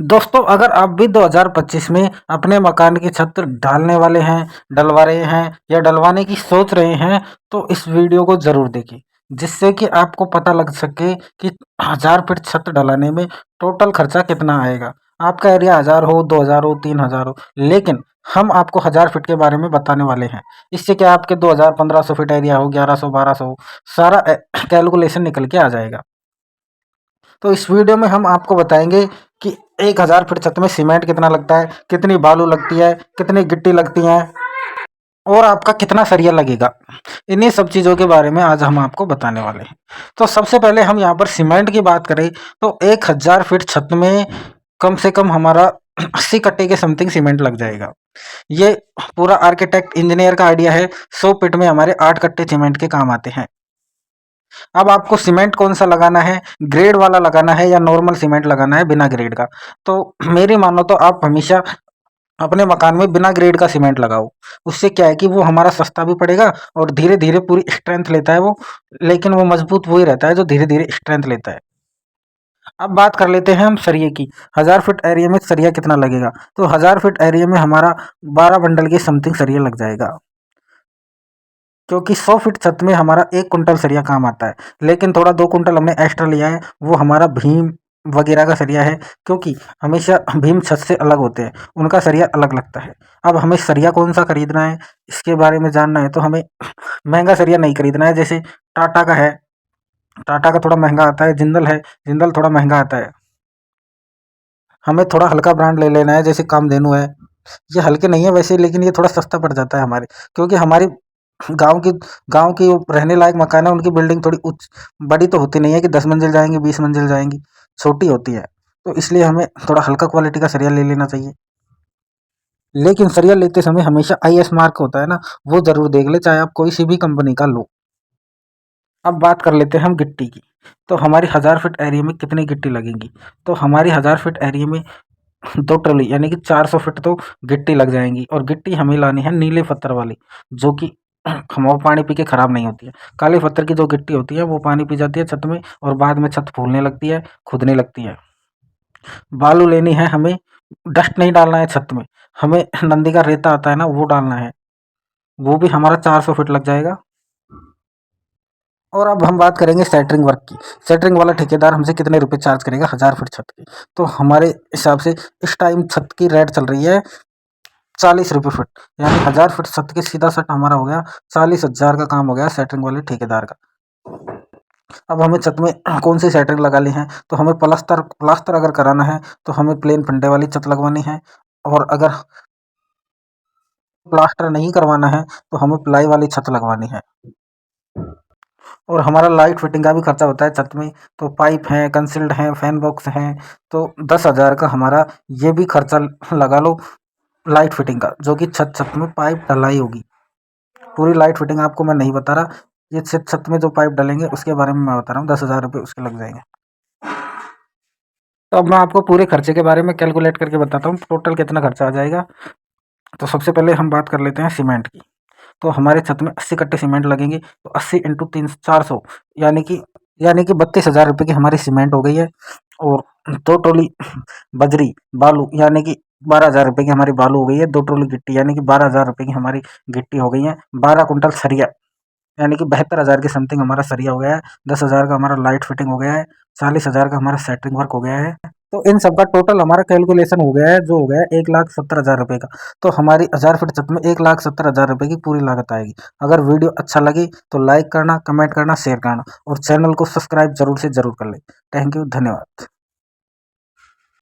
दोस्तों, अगर आप भी 2025 में अपने मकान की छत ढालने वाले हैं, डलवा रहे हैं या डलवाने की सोच रहे हैं, तो इस वीडियो को ज़रूर देखें, जिससे कि आपको पता लग सके कि 1000 फीट छत ढलाने में टोटल खर्चा कितना आएगा। आपका एरिया 1000 हो, 2000 हो, 3000 हो, लेकिन हम आपको 1000 फीट के बारे में बताने वाले हैं। इससे क्या आपके 2000 1500 फीट एरिया हो, 1100 1200 हो, सारा कैलकुलेशन निकल के आ जाएगा। तो इस वीडियो में हम आपको बताएंगे कि 1000 फीट छत में सीमेंट कितना लगता है, कितनी बालू लगती है, कितनी गिट्टी लगती है और आपका कितना सरिया लगेगा। इन्हीं सब चीज़ों के बारे में आज हम आपको बताने वाले हैं। तो सबसे पहले हम यहाँ पर सीमेंट की बात करें तो 1000 फीट छत में कम से कम हमारा 80 कट्टे के समथिंग सीमेंट लग जाएगा। ये पूरा आर्किटेक्ट इंजीनियर का आइडिया है। 100 फीट में हमारे 8 कट्टे सीमेंट के काम आते हैं। अब आपको सीमेंट कौन सा लगाना है, ग्रेड वाला लगाना है या नॉर्मल सीमेंट लगाना है बिना ग्रेड का। तो मेरी मानो तो आप हमेशा अपने मकान में बिना ग्रेड का सीमेंट लगाओ। उससे क्या है कि वो हमारा सस्ता भी पड़ेगा और धीरे धीरे पूरी स्ट्रेंथ लेता है वो, लेकिन वो मजबूत वही रहता है जो धीरे धीरे स्ट्रेंथ लेता है। अब बात कर लेते हैं हम सरिये की। 1000 फीट एरिया में सरिया कितना लगेगा। तो 1000 फीट एरिया में हमारा 12 बंडल के समथिंग सरिया लग जाएगा, क्योंकि 100 फीट छत में हमारा 1 कुंटल सरिया काम आता है, लेकिन थोड़ा 2 कुंटल हमने एक्स्ट्रा लिया है, वो हमारा भीम वगैरह का सरिया है, क्योंकि हमेशा भीम छत से अलग होते हैं, उनका सरिया अलग लगता है। अब हमें सरिया कौन सा खरीदना है, इसके बारे में जानना है तो हमें महंगा सरिया नहीं खरीदना है। जैसे टाटा का है, टाटा का थोड़ा महंगा आता है, जिंदल है, जिंदल थोड़ा महंगा आता है। हमें थोड़ा हल्का ब्रांड ले लेना है, जैसे कामधेनु है। ये हल्के नहीं है वैसे, लेकिन ये थोड़ा सस्ता पड़ जाता है हमारे, क्योंकि हमारी गाँव की गाँव की वो रहने लायक मकान है, उनकी बिल्डिंग थोड़ी उच्च बड़ी तो होती नहीं है कि 10 मंजिल जाएँगी, 20 मंजिल जाएँगी, छोटी होती है। तो इसलिए हमें थोड़ा हल्का क्वालिटी का सरिया ले लेना चाहिए। लेकिन सरिया लेते समय हमेशा आईएस मार्क होता है ना, वो ज़रूर देख लें, चाहे आप कोई सी भी कंपनी का लो। अब बात कर लेते हैं हम गिट्टी की। तो हमारी 1000 फीट एरिया में कितनी गिट्टी लगेगी। तो हमारी 1000 फीट एरिया में 2 ट्रॉली यानी कि 400 फीट तो गिट्टी लग जाएँगी, और गिट्टी हमें लानी है नीले पत्थर वाली, जो कि हम वो पानी पी के खराब नहीं होती है। काले पत्थर की जो गिट्टी होती है वो पानी पी जाती है छत में, और बाद में छत फूलने लगती है, खुदने लगती है। बालू लेनी है हमें, डस्ट नहीं डालना है छत में, हमें नंदी का रेता आता है ना, वो डालना है, वो भी हमारा 400 फीट लग जाएगा। और अब हम बात करेंगे सेंटरिंग वर्क की। सेंटरिंग वाला ठेकेदार हमसे कितने रुपए चार्ज करेगा 1000 फीट छत की। तो हमारे हिसाब से इस टाइम छत की रेट चल रही है 40 रुपये फुट, यानी 1000 फुट छत के सीधा सट हमारा हो गया 40,000 का काम हो गया सेटरिंग वाले ठेकेदार का। अब हमें छत में कौन सी सेटरिंग लगानी है, तो हमें प्लास्टर प्लास्टर अगर कराना है तो हमें प्लेन फंडे वाली छत लगवानी है, और अगर प्लास्टर नहीं करवाना है तो हमें प्लाई वाली छत लगवानी है। और हमारा लाइट फिटिंग का भी खर्चा होता है छत में, तो पाइप हैं, कंसील्ड हैं, फैन बॉक्स हैं, तो 10,000 का हमारा ये भी खर्चा लगा लो लाइट फिटिंग का, जो कि छत छत में पाइप डलाई होगी। पूरी लाइट फिटिंग आपको मैं नहीं बता रहा, ये छत छत में जो पाइप डलेंगे उसके बारे में मैं बता रहा हूँ, 10,000 रुपये उसके लग जाएंगे। तो अब मैं आपको पूरे खर्चे के बारे में कैलकुलेट करके बताता हूँ टोटल कितना खर्चा आ जाएगा। तो सबसे पहले हम बात कर लेते हैं सीमेंट की। तो हमारे छत में 80 कट्टे सीमेंट लगेंगे, तो 80 इंटू 400 यानी कि 32,000 रुपये की हमारी सीमेंट हो गई है। और 2 ट्रॉली बजरी बालू यानी कि 12,000 रुपये की हमारी बालू हो गई है। 2 ट्रॉली गिट्टी यानी कि 12,000 रुपये की हमारी गिट्टी हो गई है। 12 कुंटल सरिया यानी कि 72,000 के समथिंग हमारा सरिया हो गया है। 10,000 का हमारा लाइट फिटिंग हो गया है। 40,000 का हमारा सेटरिंग वर्क हो गया है। तो इन सब का टोटल हमारा कैलकुलेशन हो गया है, जो हो गया है 1,70,000 रुपये का। तो हमारी 1000 फीट छत में 1,70,000 रुपये की पूरी लागत आएगी। अगर वीडियो अच्छा लगे तो लाइक करना, कमेंट करना, शेयर करना, और चैनल को सब्सक्राइब जरूर से जरूर कर ले। थैंक यू, धन्यवाद।